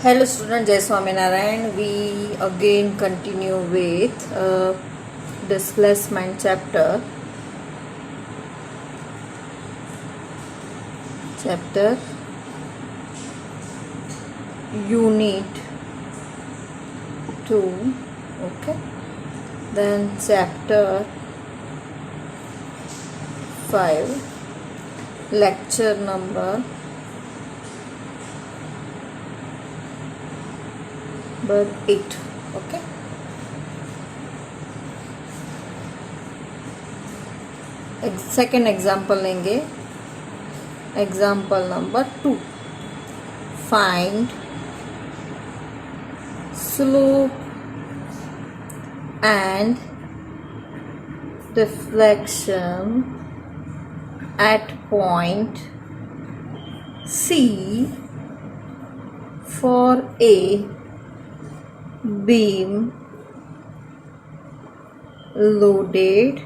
Hello student, Jai Swaminarayan. We again continue with displacement chapter unit 2. Okay, then chapter 5, lecture number 8. Okay, second example लेंगे. Example number 2. Find slope and deflection at point C for a beam loaded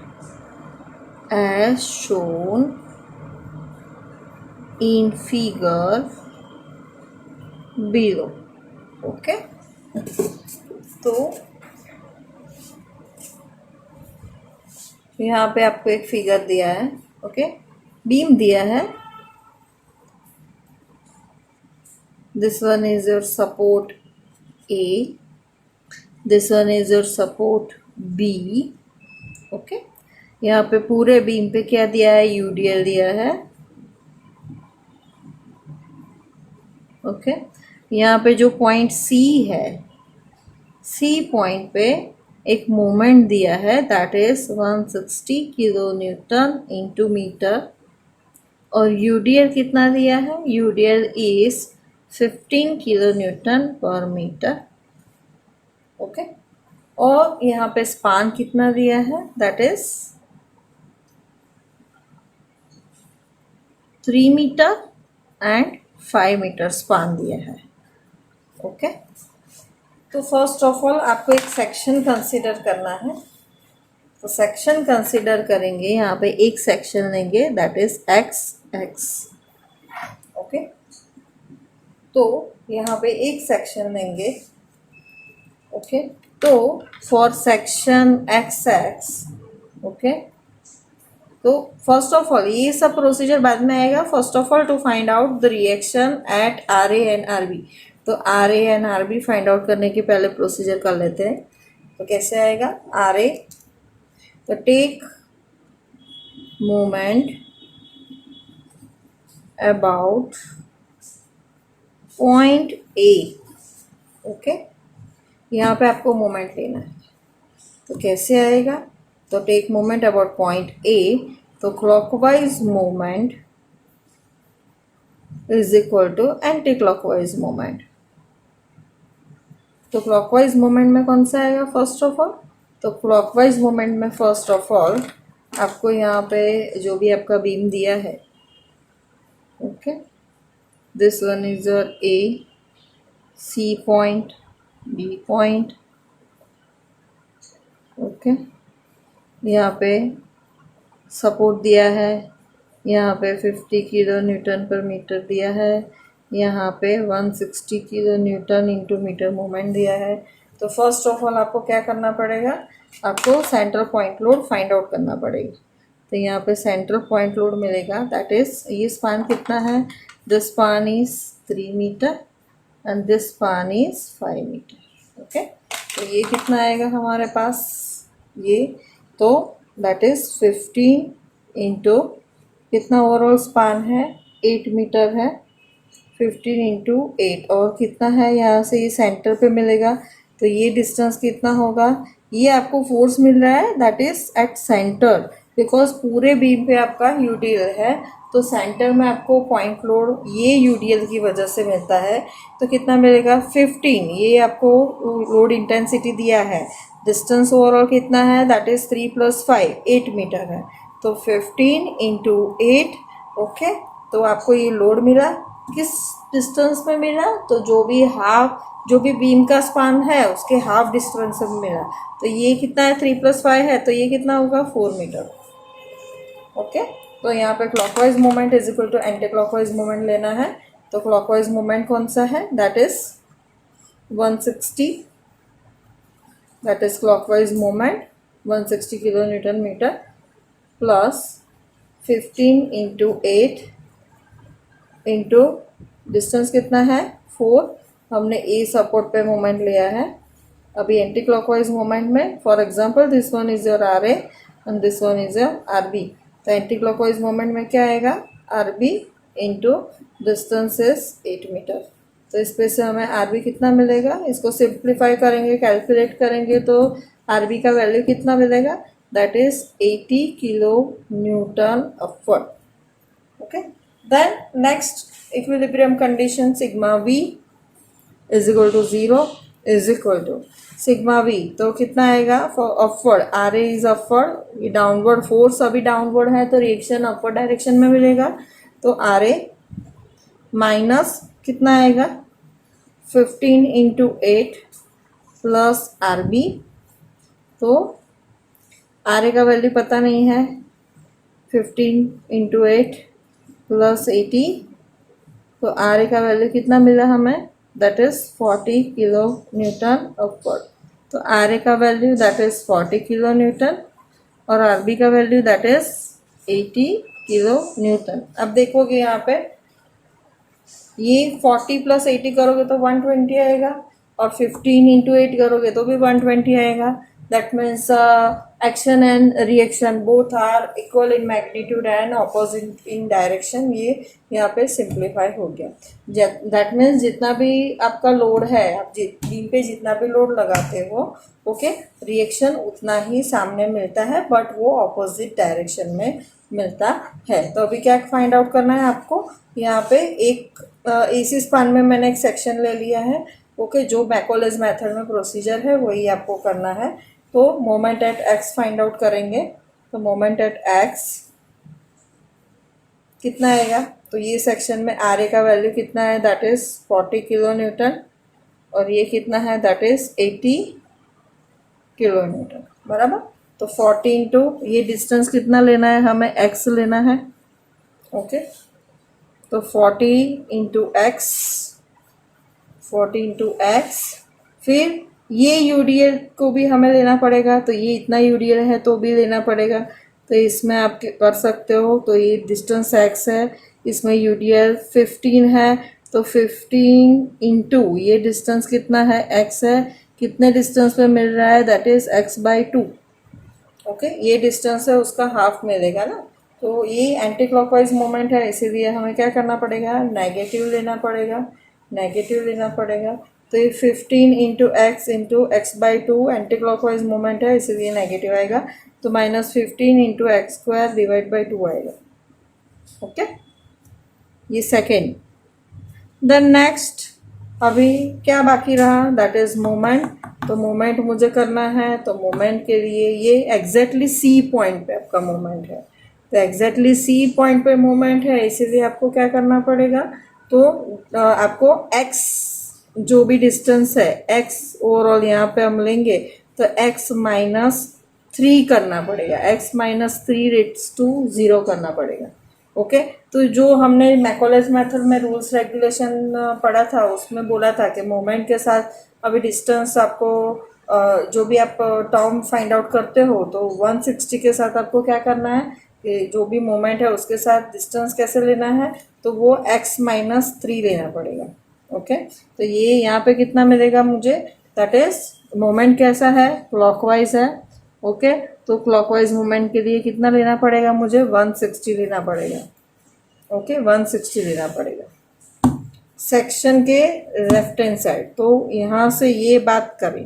as shown in figure below. Okay, तो यहाँ पे आपको एक figure दिया है. Okay, beam दिया है. This one is your support A, this one is your support B. Okay, यहाँ पे पूरे बीम पे क्या दिया है? यूडीएल दिया है. ओके, यहाँ पे जो पॉइंट सी है, सी पॉइंट पे एक मोमेंट दिया है, that is 160 kilonewton into metre. और यूडीएल कितना दिया है? UDL is 15 kilo Newton per metre. Okay, और यहाँ पे स्पान कितना दिया है? That is 3 metre and 5 metre span दिया है. ओके, तो फर्स्ट ऑफ ऑल आपको एक सेक्शन कंसीडर करना है. तो सेक्शन कंसीडर करेंगे, यहाँ पे एक सेक्शन लेंगे, that is X X. Okay, तो यहाँ पे एक सेक्शन लेंगे. ओके, तो for section X X, okay, तो फर्स्ट ऑफ ऑल ये सब प्रोसीजर बाद में आएगा. First of all to find out the reaction at R A and R B. तो R A and R B find out करने के पहले प्रोसीजर कर लेते हैं. तो कैसे आएगा? आर ए, तो take moment about point A. Okay, यहाँ पे आपको मोमेंट लेना है. तो कैसे आएगा? तो take moment about point A, तो clockwise moment is equal to anti clockwise moment. तो क्लॉकवाइज मोमेंट में कौन सा आएगा फर्स्ट ऑफ ऑल? तो क्लॉकवाइज मोमेंट में फर्स्ट ऑफ ऑल आपको यहाँ पे जो भी आपका बीम दिया है, okay, this one is your A, C point, B point. Okay, यहाँ पे सपोर्ट दिया है, यहाँ पे 50 किलो न्यूटन पर मीटर दिया है, यहाँ पे 160 kilonewton into metre moment दिया है. तो फर्स्ट ऑफ ऑल आपको क्या करना पड़ेगा? आपको central point load find out करना पड़ेगा. तो यहाँ पे सेंट्रल पॉइंट लोड मिलेगा, दैट इज, ये स्पान कितना है? This span is 3 metre and this span is 5 metre. Okay, तो ये कितना आएगा हमारे पास? ये तो दैट इज 15 इंटू कितना ओवरऑल स्पान है? 8 मीटर है. 15 इंटू 8 और कितना है? यहाँ से ये सेंटर पे मिलेगा, तो ये डिस्टेंस कितना होगा? ये आपको फोर्स मिल रहा है, that is at centre, because पूरे बीम पे आपका यूडीएल है. तो सेंटर में आपको पॉइंट लोड ये यूडीएल की वजह से मिलता है. तो कितना मिलेगा? 15. ये आपको लोड इंटेंसिटी दिया है. डिस्टेंस ओवरऑल कितना है? दैट इज 3 + 5, 8 मीटर है. तो 15 इंटू 8. ओके, तो आपको ये लोड मिला. किस डिस्टेंस में मिला? तो जो भी बीम का स्पान है उसके हाफ डिस्टेंस में मिला. तो ये कितना है? 3 + 5 है, तो ये कितना होगा? 4 मीटर. ओके, तो यहाँ पे clockwise moment is equal to anti clockwise moment लेना है. तो क्लॉकवाइज मोमेंट कौन सा है? That is 160, that is clockwise moment, 160 kilonewton meter plus 15 into 8 into distance कितना है 4। हमने ए सपोर्ट पे मोमेंट लिया है। अभी एंटी क्लॉकवाइज मोमेंट में for example this one is your R A and this one is your R B. तो anti clockwise moment में क्या आएगा R B into distance is 8 metre. तो इस पे से हमें आर बी कितना मिलेगा, इसको सिंप्लीफाई करेंगे, कैलकुलेट करेंगे तो आर बी का वैल्यू कितना मिलेगा, that is 80 kilo Newton upward. Okay, then next equilibrium condition sigma v is equal to 0 is equal to sigma v। तो कितना आएगा for upward, R A is upward, ये डाउनवर्ड फोर्स अभी downward है तो रिएक्शन अपवर्ड डायरेक्शन में मिलेगा। तो आर ए माइनस कितना आएगा 15 इंटू 8 प्लस आर बी। तो आर ए का वैल्यू पता नहीं है, 15 इंटू 8 प्लस 80, तो आर ए का वैल्यू कितना मिला हमें, that is 40 kilo Newton upward. तो आर ए का value that is 40 kilo Newton और आर बी का value that is 80 kilo Newton. अब देखोगे यहाँ पे ये 40 प्लस 80 करोगे तो 120 आएगा और 15 इंटू 8 करोगे तो भी 120 आएगा। That means action and reaction both are equal in magnitude and opposite in direction. ये यहाँ पे सिंप्लीफाई हो गया। दैट मीन्स जितना भी आपका लोड है, आप बीम पे जितना भी लोड लगाते हो, ओके, रिएक्शन उतना ही सामने मिलता है बट वो ऑपोजिट डायरेक्शन में मिलता है। तो अभी क्या फाइंड आउट करना है आपको, यहाँ पे एक एसी स्पान में मैंने एक सेक्शन ले लिया है, ओके, जो मैकोलेज मेथड में प्रोसीजर है वही आपको करना है। तो moment at x find out करेंगे। तो मोमेंट एट एक्स कितना आएगा, तो ये सेक्शन में आर ए का वैल्यू कितना है, दैट इज 40 किलो न्यूटन और ये कितना है, दैट इज 80 किलो न्यूटन, बराबर। तो 40 इंटू ये डिस्टेंस कितना लेना है हमें, एक्स लेना है, ओके। तो 40 इंटू एक्स, 40 इंटू एक्स, फिर ये यूडीएल को भी हमें लेना पड़ेगा, तो ये इतना यूडीएल है तो भी लेना पड़ेगा। तो इसमें आप कर सकते हो, तो ये डिस्टेंस एक्स है, इसमें यूडीएल 15 है, तो 15 इंटू ये डिस्टेंस कितना है, एक्स है, कितने डिस्टेंस पे मिल रहा है, that is x by 2, okay. ये डिस्टेंस है उसका हाफ मिलेगा ना। तो ये एंटी क्लॉकवाइज मोमेंट है, इसीलिए हमें क्या करना पड़ेगा, नेगेटिव लेना पड़ेगा, नेगेटिव लेना पड़ेगा। तो ये 15 into x by 2 anti clockwise moment है, इसीलिए नेगेटिव आएगा। तो -15 into x square divide by 2 आएगा, ओके। ये सेकेंड। देन नेक्स्ट अभी क्या बाकी रहा, दैट इज मोमेंट। तो मोमेंट मुझे करना है, तो मोमेंट के लिए ये एग्जैक्टली सी पॉइंट पे आपका मोमेंट है। तो एग्जैक्टली सी पॉइंट पे मोमेंट है, इसीलिए आपको क्या करना पड़ेगा, तो आपको एक्स जो भी डिस्टेंस है, एक्स ओवरऑल यहाँ पे हम लेंगे तो x -3 करना पड़ेगा, x -3 रेट्स टू 0 करना पड़ेगा, ओके। तो जो हमने मैकोलेज मेथड में रूल्स रेगुलेशन पढ़ा था उसमें बोला था कि मोमेंट के साथ अभी डिस्टेंस आपको जो भी आप टर्म फाइंड आउट करते हो तो 160 के साथ आपको क्या करना है कि जो भी मोमेंट है उसके साथ डिस्टेंस कैसे लेना है, तो वो x -3 लेना पड़ेगा, ओके। तो ये यहाँ पे कितना मिलेगा मुझे, दैट इज मोमेंट कैसा है, क्लॉकवाइज है, ओके। तो क्लॉकवाइज मोमेंट के लिए कितना लेना पड़ेगा मुझे, 160 लेना पड़ेगा, ओके, 160 लेना पड़ेगा सेक्शन के लेफ्ट हैंड साइड। तो यहाँ से ये बात करें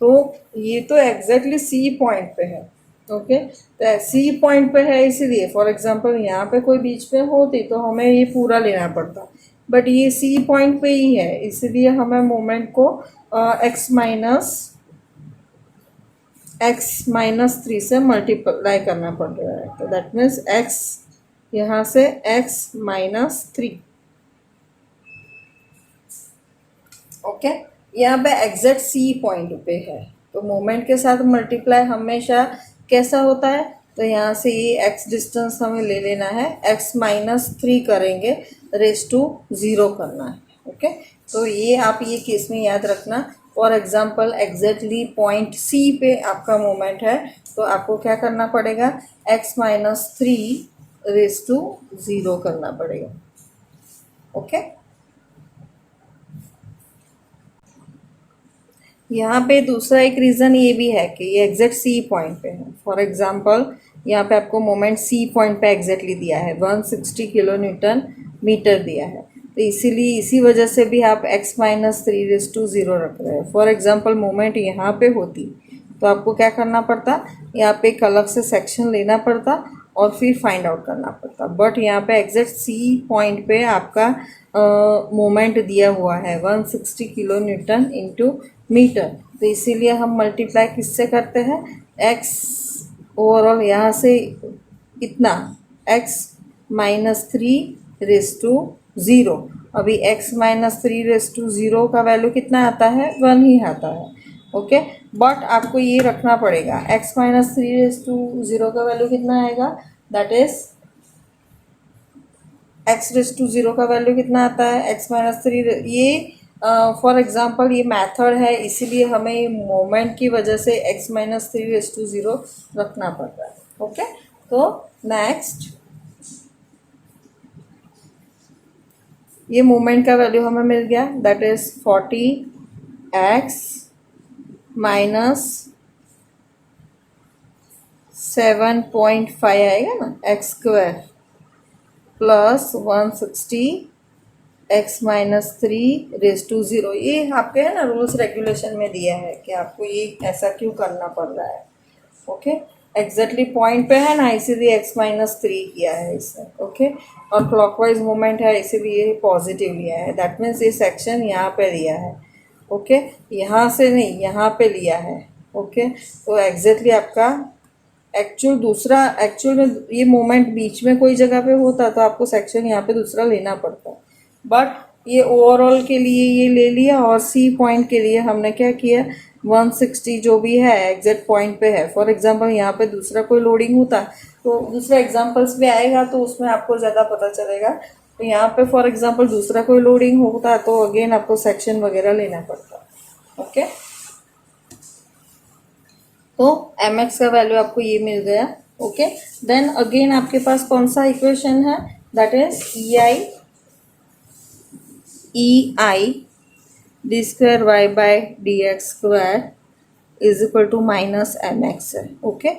तो ये तो एग्जैक्टली सी पॉइंट पे है, ओके। तो सी पॉइंट पे है, इसीलिए फॉर एग्जांपल यहाँ पे कोई बीच में होती तो हमें ये पूरा लेना पड़ता, बट ये सी पॉइंट पे ही है, इसलिए हमें मोमेंट को x -3 से मल्टीप्लाई करना पड़ रहा है। तो दैट मीन्स x यहाँ से x -3, ओके। यहाँ पे एग्जैक्ट सी पॉइंट पे है, तो मोमेंट के साथ मल्टीप्लाई हमेशा कैसा होता है, तो यहाँ से ये x डिस्टेंस हमें ले लेना है, x -3 करेंगे, रेस टू 0 करना है, ओके। तो ये आप ये केस में याद रखना। For example exactly point C पे आपका मोमेंट है, तो आपको क्या करना पड़ेगा, x-3 रेज़ टू 0 करना पड़ेगा। ओके, यहाँ पे दूसरा एक रीज़न ये भी है कि ये एग्जैक्ट सी पॉइंट पे है। फॉर एग्जांपल यहाँ पे आपको मोमेंट सी पॉइंट पे एग्जैक्टली दिया है, 160 किलो न्यूटन मीटर दिया है, तो इसीलिए इसी वजह से भी आप x-3 रेज़ टू 0 रख रहे हैं। फॉर एग्जांपल मोमेंट यहाँ पे होती तो आपको क्या करना पड़ता, यहाँ पे एक अलग से सेक्शन लेना पड़ता और फिर फाइंड आउट करना पड़ता। बट यहाँ पे एग्जैक्ट सी पॉइंट पे आपका मोमेंट दिया हुआ है 160 किलो न्यूटन इंटू मीटर, तो इसीलिए हम मल्टीप्लाई किससे करते हैं, x ओवरऑल यहाँ से इतना x-3 रेज़ टू 0। अभी x-3 रेज़ टू 0 का वैल्यू कितना आता है, 1 ही आता है। ओके, बट आपको ये रखना पड़ेगा x-3 रेज़ टू 0 का वैल्यू कितना आएगा, दैट इज x-0 का वैल्यू कितना आता है, x-3। ये फॉर एग्जांपल ये मेथड है, इसीलिए हमें मोमेंट की वजह से x-3 रेज़ टू 0 रखना पड़ रहा है। ओके, तो नेक्स्ट ये मोमेंट का वैल्यू हमें मिल गया, दैट इज 40x माइनस 7.5 आएगा ना, x² plus 160 x-3 raise to 0। ये आपके है ना रूल्स रेगुलेशन में दिया है कि आपको ये ऐसा क्यों करना पड़ रहा है। ओके, एग्जैक्टली पॉइंट पे है ना, इसीलिए x-3 किया है इसने। ओके, और क्लॉकवाइज मूवमेंट है इसीलिए ये पॉजिटिव लिया है, दैट मीन्स ये सेक्शन यहाँ पे लिया है। ओके, यहाँ से नहीं, यहाँ पे लिया है। ओके, तो एग्जैक्टली आपका एक्चुअल में ये मोमेंट बीच में कोई जगह पे होता तो आपको सेक्शन यहाँ पे दूसरा लेना पड़ता, बट ये ओवरऑल के लिए ये ले लिया, और सी पॉइंट के लिए हमने क्या किया, 160 जो भी है एग्जैक्ट पॉइंट पे है। फॉर एग्जांपल यहाँ पे दूसरा कोई लोडिंग होता तो दूसरा एग्जांपल्स भी आएगा तो उसमें आपको ज़्यादा पता चलेगा। तो यहाँ पे फॉर एग्जांपल दूसरा कोई लोडिंग होता तो अगेन आपको सेक्शन वगैरह लेना पड़ता। ओके, तो mx का वैल्यू आपको ये मिल गया। ओके, देन अगेन आपके पास कौन सा इक्वेशन है, that is ei d² y/dx² is equal to minus mx है। ओके,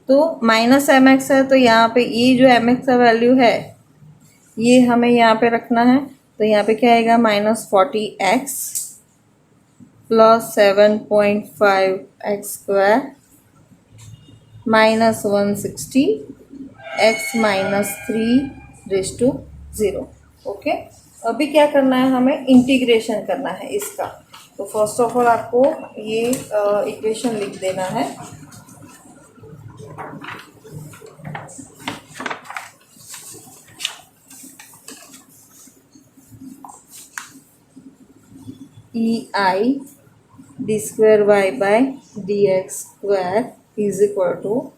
तो माइनस mx है, तो यहाँ पे ये जो mx का वैल्यू है ये हमें यहाँ पे रखना है, तो यहाँ पे क्या आएगा, -40x plus 7.5x² minus 160 x-3 raise to 0। Okay, अभी क्या करना है, हमें इंटीग्रेशन करना है इसका। तो फर्स्ट ऑफ ऑल आपको ये इक्वेशन लिख देना है। ei d² y/dx² is equal to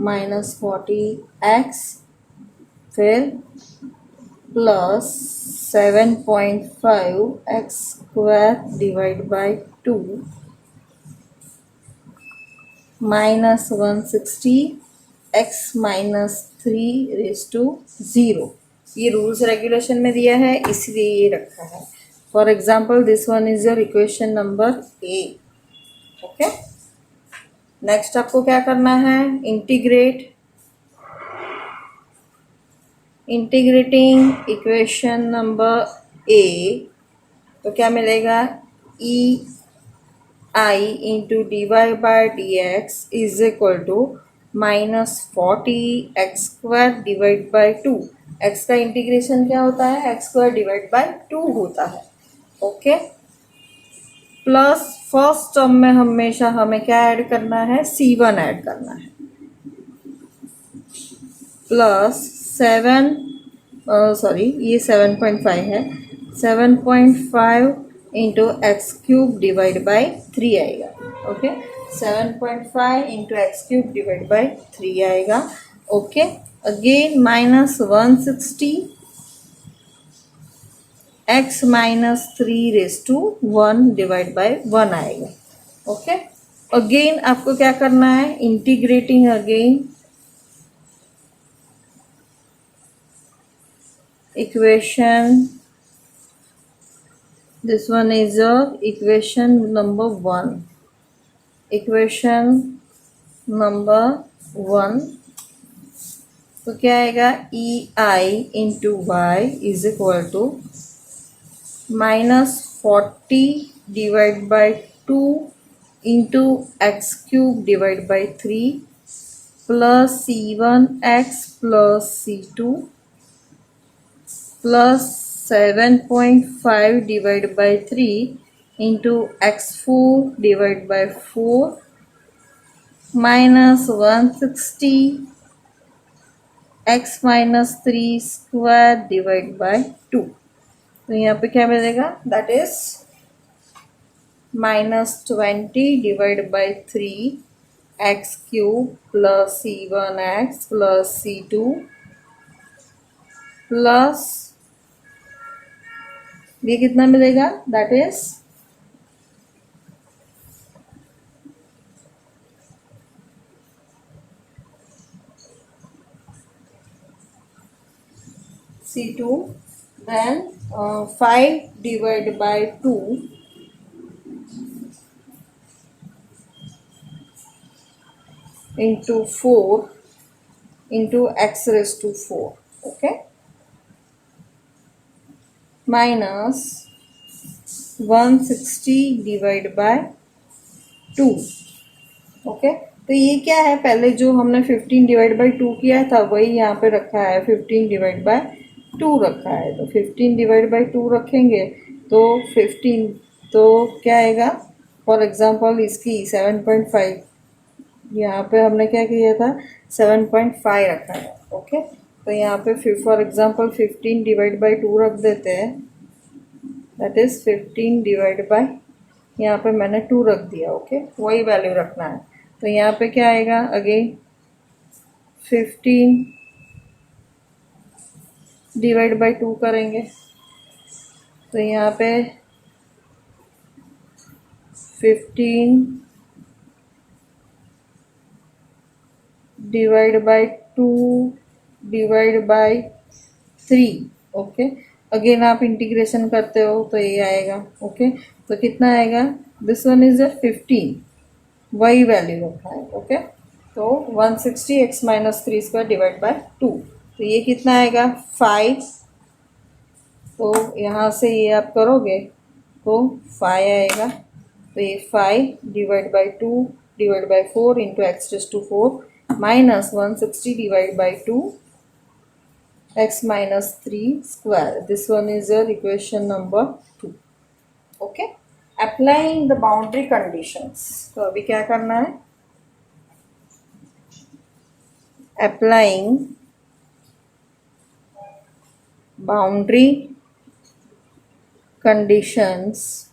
-40x फिर plus 7.5x² divide by 2 minus 160 x-3 raise to 0। ये रूल्स रेगुलेशन में दिया है इसलिए ये रखा है। For example this one is your equation number A. Okay, next आपको क्या करना है, इंटीग्रेटिंग इक्वेशन नंबर ए, तो क्या मिलेगा, E I into dy/dx is equal to -40x² divide by 2। x का इंटीग्रेशन क्या होता है, x² डिवाइड बाई 2 होता है। ओके, प्लस फर्स्ट टर्म में हमेशा हमें क्या ऐड करना है, c1 ऐड करना है, प्लस 7.5 है, 7.5 इंटू x³ डिवाइड बाई 3 आएगा। Okay, 7.5 into x³ divide by 3 आएगा। Okay, again -160 x minus 3 raise to 1 divide by 1 आएगा। ओके, अगेन आपको क्या करना है, integrating again equation, this one is a equation number 1, equation number 1। तो क्या आएगा, E I into y is equal to -40 divide by 2 into x cube divide by 3 plus C1x plus C2 plus 7.5 divide by 3 into x4 divide by 4 minus 160 x minus 3 square divide by 2। तो यहाँ पे क्या मिलेगा, that is -20 divide by 3 x cube plus C1x plus C2 plus ये कितना मिलेगा, that is C2 then 5 divided by 2 into 4 into x raised to 4, okay, minus 160 divided by 2, okay. तो ये क्या है, पहले जो हमने 15 डिवाइड बाई 2 किया था वही यहाँ पे रखा है, 15 डिवाइड बाय 2 रखा है। तो 15 डिवाइड बाई 2 रखेंगे तो 15, तो क्या आएगा, फॉर एग्जांपल इसकी 7.5, यहाँ पे हमने क्या किया था 7.5 रखा है, ओके। तो यहाँ पे फॉर एग्जांपल 15 डिवाइड बाई 2 रख देते हैं, दैट इज 15 डिवाइड बाई, यहाँ पे मैंने 2 रख दिया, ओके, वही वैल्यू रखना है। तो यहाँ पे क्या आएगा, अगेन 15 डिवाइड बाई 2 करेंगे तो यहाँ पे 15 divide by 2 divide by 3, okay. Again आप इंटीग्रेशन करते हो तो ये आएगा, ओके। तो कितना आएगा, दिस वन इज 15, वही वैल्यू रखा है, ओके। तो 160 x minus 3 square divide by 2, तो ये कितना आएगा 5। तो यहाँ से ये आप करोगे तो 5 आएगा। तो ये 5 divide by 2 divide by 4 into x raise to 4 minus 160 divide by 2 x minus 3 square. This one is your equation number 2. Okay. Applying the boundary conditions. तो अभी क्या करना है, applying boundary conditions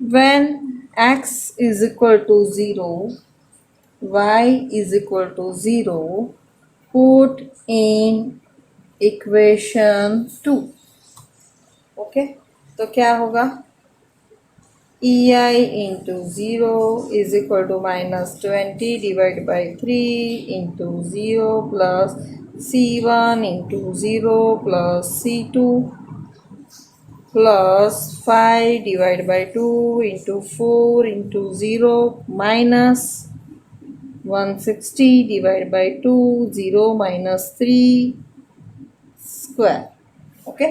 when x is equal to 0, y is equal to 0, put in equation 2, okay. तो क्या होगा, E I into 0 is equal to -20 divide by 3 into 0 plus C1 into 0 plus C2 plus 5 divide by 2 into 4 into 0 minus 160 divide by 2 0 minus 3 square, okay.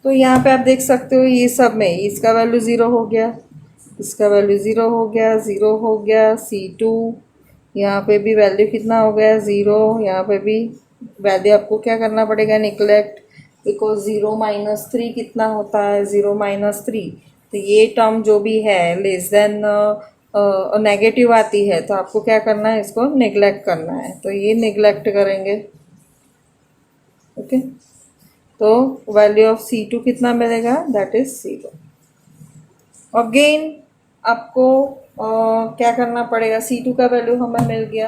तो यहाँ पे आप देख सकते हो ये सब में इसका वैल्यू 0 हो गया, इसका वैल्यू 0 हो गया, 0 हो गया, C2 यहाँ पे भी वैल्यू कितना हो गया 0, यहाँ पे भी वैल्यू आपको क्या करना पड़ेगा, निगलेक्ट, बिकॉज 0 माइनस 3 कितना होता है 0 माइनस 3। तो ये टर्म जो भी है लेस देन नेगेटिव आती है तो आपको क्या करना है, इसको निगलेक्ट करना है। तो ये निगलेक्ट करेंगे, ओके। तो वैल्यू ऑफ C2 कितना मिलेगा, दैट इज 0। अगेन आपको क्या करना पड़ेगा, C2 का वैल्यू हमें मिल गया।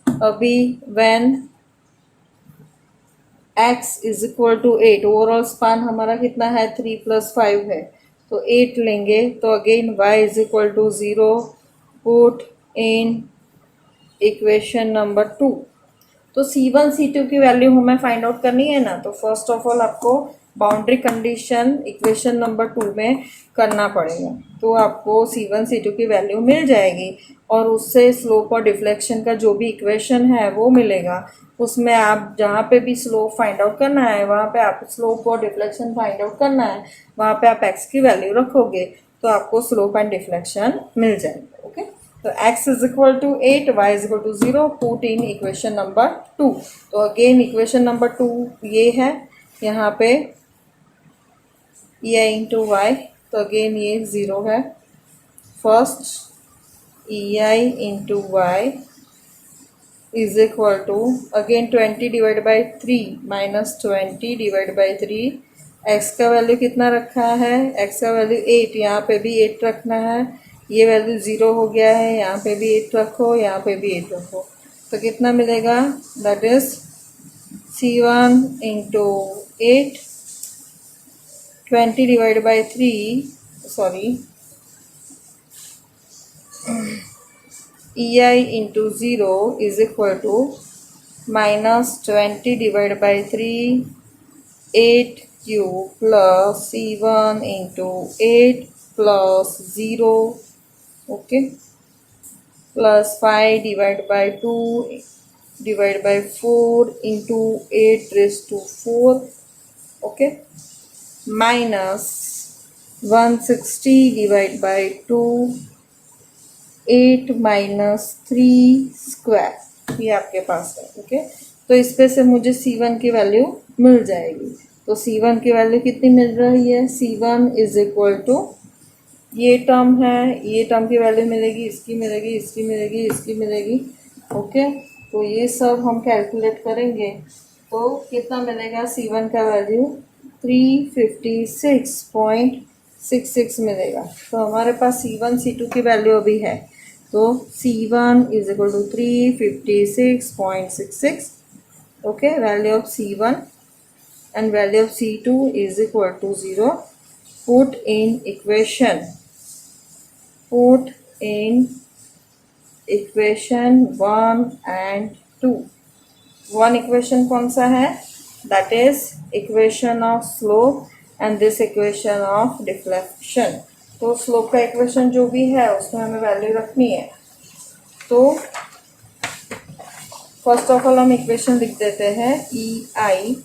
अभी when x is equal to 8, overall span हमारा कितना है 3 + 5 है, तो 8 लेंगे। तो again y is equal to 0, put in equation number 2। तो C1 C2 की वैल्यू हमें फाइंड आउट करनी है ना, तो फर्स्ट ऑफ ऑल आपको बाउंड्री कंडीशन इक्वेशन नंबर 2 में करना पड़ेगा। तो आपको C1 C2 की वैल्यू मिल जाएगी और उससे स्लोप और डिफ्लेक्शन का जो भी इक्वेशन है वो मिलेगा। उसमें आप जहाँ पे भी स्लोप फाइंड आउट करना है वहाँ पे आप स्लोप और डिफ्लेक्शन फाइंड आउट करना है, वहाँ पे आप x की वैल्यू रखोगे तो आपको स्लोप एंड डिफ्लेक्शन मिल जाएगा। ओके, तो x is equal to 8, y is equal to 0, put in equation number 2। तो अगेन इक्वेशन नंबर 2 ये है, यहाँ पे e i इंटू वाई, तो अगेन ये 0 है। First e i into y is equal to again 20 divide by 3 minus 20 divide by 3। x का value कितना रखा है, x का वैल्यू 8, यहाँ पे भी 8 रखना है। ये वैल्यू 0 हो गया है, यहाँ पे भी 8 रखो, यहाँ पे भी 8 रखो, तो कितना मिलेगा, that is C1 into 8, 20 divide by 3, sorry e i into 0 is equal to minus 20 divide by 3, 8 cube plus C1 into 8 plus 0, okay, plus 5 divide by 2 divide by 4 into 8 raise to 4, okay, minus 160 divide by 2, 8 minus 3 square, ये आपके पास है। Okay, तो इस पे से मुझे C1 की value मिल जाएगी। तो C1 की वैल्यू कितनी मिल रही है, C1 इज इक्वल टू ये टर्म है, ये टर्म की वैल्यू मिलेगी, इसकी मिलेगी, इसकी मिलेगी, इसकी मिलेगी। ओके, तो ये सब हम कैलकुलेट करेंगे तो कितना मिलेगा, C1 का वैल्यू 356.66 मिलेगा। तो हमारे पास C1 C2 की वैल्यू अभी है, तो C1 is equal to 356.66, okay, value of C1 and value of C2 is equal to 0. Put in equation 1 and 2. One equation कौन सा है, that is equation of slope and this equation of deflection. तो slope का equation जो भी है उसमें हमें वैल्यू रखनी है। तो फर्स्ट ऑफ ऑल हम इक्वेशन लिख देते हैं, E I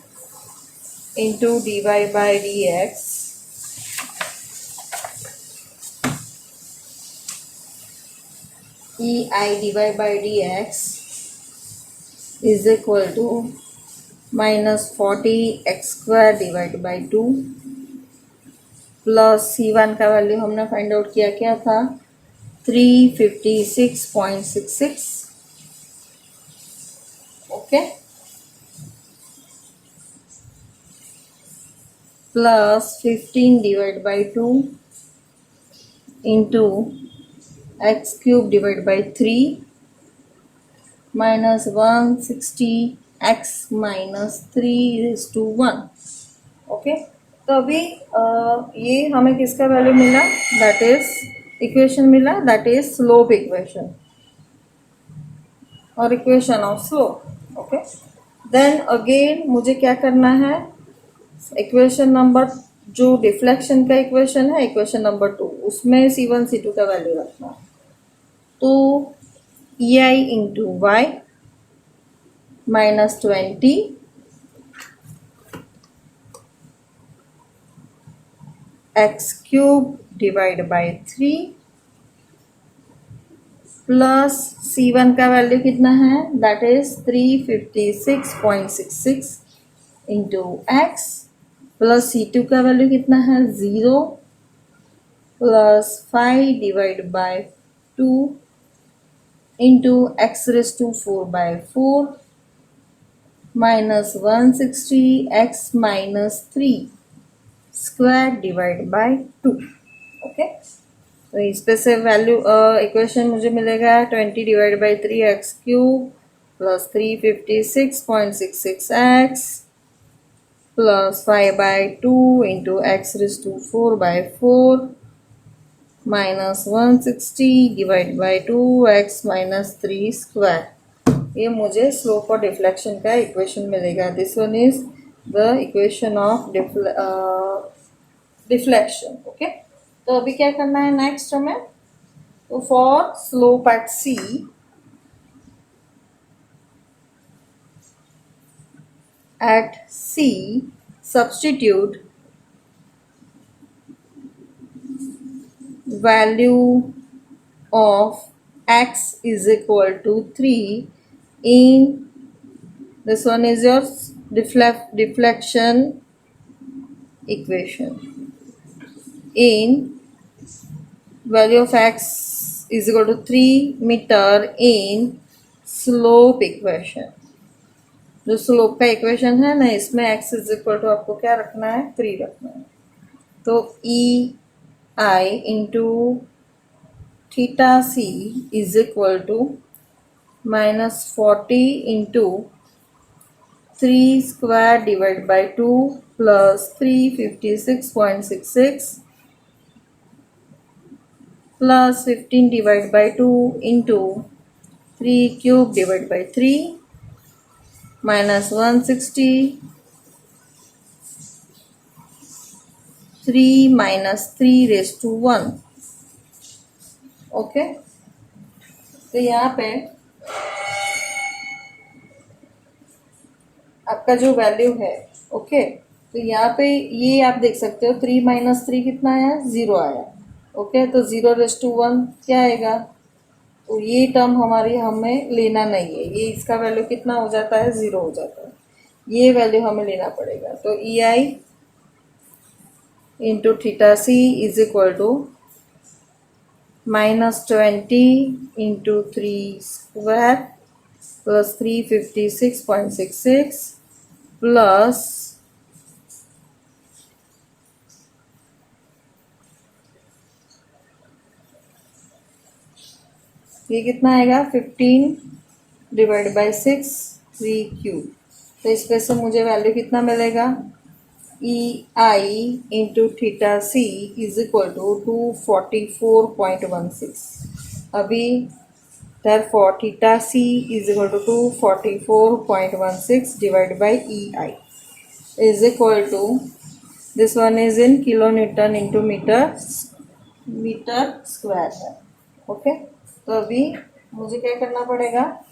into D Y by D X E I D Y by D X is equal to -40x² divide by 2 plus C1 का वैल्यू हमने फाइंड आउट किया, क्या था 356.66, okay, plus 15 divide by 2 into x³ divide by 3 minus 160x minus 3:1, okay. तो अभी ये हमें किसका वैल्यू मिला, दैट इज इक्वेशन मिला, दैट इज स्लोप इक्वेशन और equation of slope, okay. Then again मुझे क्या करना है, इक्वेशन नंबर जो डिफ्लेक्शन का इक्वेशन है, इक्वेशन नंबर 2, उसमें C1 C2 का वैल्यू रखना है। तो E I into y minus 20 x³ divide by 3 plus C1 का वैल्यू कितना है, that is 356.66 into x plus C2 का वैल्यू कितना है 0 plus 5 divide by 2 into x⁴/4 minus 160x minus 3 square divide by 2, okay. तो इस पे से वैल्यू इक्वेशन मुझे मिलेगा 20 divide by 3 x³ plus 356.66x plus 5 by 2 into x raised to 4 by 4 minus 160 divided by 2x minus 3 square. ये मुझे slope और deflection का इक्वेशन मिलेगा. This one is the equation of deflection. Okay, तो अभी क्या करना है नेक्स्ट हमें. तो for slope at C, substitute value of x is equal to 3 in, this one is your deflection equation, in value of x is equal to 3 meter in slope equation. जो slope का equation है ना, इसमें x is equal to आपको क्या रखना है, 3 रखना है. तो E I into theta C is equal to -40 into 3 square divide by 2 plus 356.66 plus 15 divide by 2 into 3 cube divide by 3 minus 160 3 minus 3 raised to 1. Okay, तो यहाँ पे आपका जो वैल्यू है, ओके, तो यहाँ पे ये आप देख सकते हो 3 माइनस 3 कितना आया, 0 आया. ओके, तो 0 रेस्ट टू 1 क्या आएगा. तो ये टर्म हमारी हमें लेना नहीं है, ये इसका वैल्यू कितना हो जाता है, 0 हो जाता है. ये वैल्यू हमें लेना पड़ेगा. तो E I into theta C is equal to -20 into 3 square plus 356.66 plus ये कितना आएगा, 15 डिवाइड बाई 6 3 क्यूब. तो इस पे से मुझे वैल्यू कितना मिलेगा, E I into theta C is equal to 244.16. अभी therefore theta c is equal to 244.16 divided by e I is equal to, this one is in kilonewton into metre square है. Okay, तो अभी मुझे क्या करना पड़ेगा,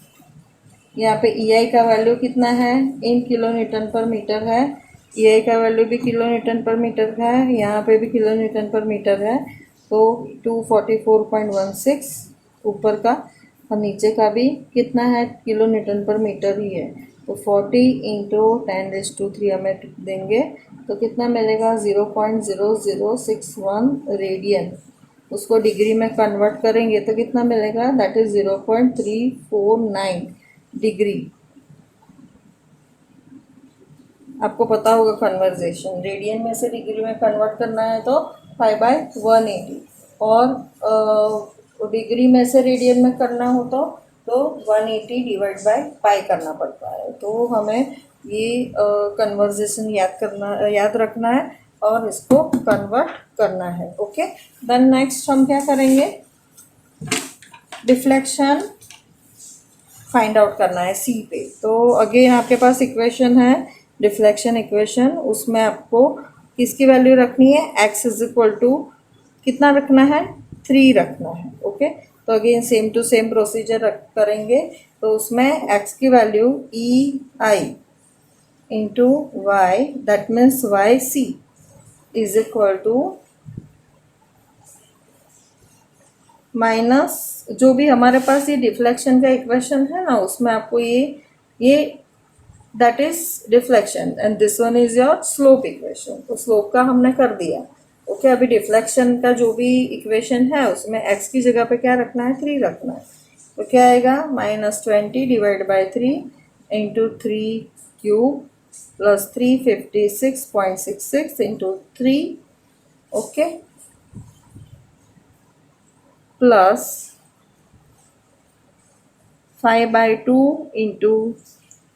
यहाँ पे ई आई का वैल्यू कितना है, इन किलो न्यूटन पर मीटर है. ई आई का वैल्यू भी किलो न्यूटन पर मीटर का है, यहाँ पे भी किलो न्यूटन पर मीटर है. तो 244.16 ऊपर का और नीचे का भी कितना है, किलो न्यूटन पर मीटर ही है. तो 40 इंटू 10⁻³ हमें देंगे तो कितना मिलेगा, 0.0061 रेडियन. उसको डिग्री में कन्वर्ट करेंगे तो कितना मिलेगा, दैट इज 0.349 डिग्री. आपको पता होगा कन्वर्जेशन, रेडियन में से डिग्री में कन्वर्ट करना है तो 5/180 और डिग्री में से रेडियन में करना हो तो 180 डिवाइड बाय पाई करना पड़ता है. तो हमें ये कन्वर्जेशन याद रखना है और इसको कन्वर्ट करना है. ओके, देन नेक्स्ट हम क्या करेंगे, डिफ्लेक्शन फाइंड आउट करना है सी पे. तो अगेन आपके पास इक्वेशन है, डिफ्लेक्शन इक्वेशन, उसमें आपको किसकी वैल्यू रखनी है, x इज इक्वल टू कितना रखना है, 3 रखना है. ओके, तो again same to same procedure करेंगे. तो उसमें x की value E I into y, that means y C is equal to minus जो भी हमारे पास ये डिफ्लेक्शन का इक्वेशन है ना, उसमें आपको ये that is deflection and this one is your slope equation. तो स्लोप का हमने कर दिया. ओके, अभी डिफ्लेक्शन का जो भी इक्वेशन है उसमें x की जगह पे क्या रखना है, 3 रखना है. तो क्या आएगा, -20 divide by 3 into 3 cube plus 356.66 into 3. Okay, plus 5/2 into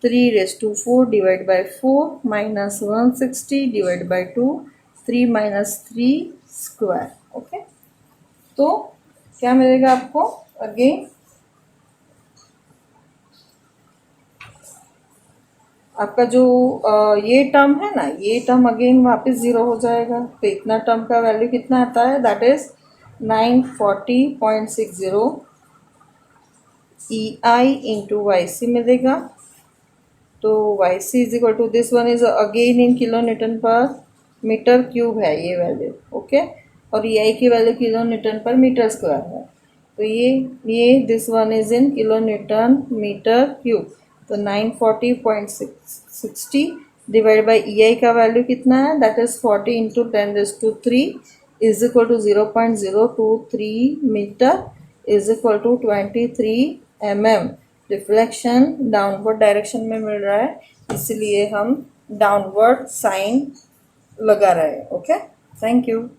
3⁴ divide by 4 minus 160 divide by 2, 3 minus 3 square. Okay, तो क्या मिलेगा आपको? अगेन आपका जो ये टर्म है ना, ये टर्म अगेन वापस ज़ीरो हो जाएगा। तो इतना टर्म का वैल्यू कितना आता है? That is 940.60 EI into y C मिलेगा। तो y C is equal to, this one is again in kilo Newton per metre cube है ये वैल्यू। ओके, और EI की value kilo Newton per metre square है। तो ये this one is in kilo newton metre cube. तो 940.60 divide by EI का value कितना है? That is 40 into 10⁻³ is equal to 0.023 metre is equal to 23 mm। Reflection downward direction में मिल रहा है, इसलिए हम डाउनवर्ड साइन लगा रहे हैं। Okay, thank you.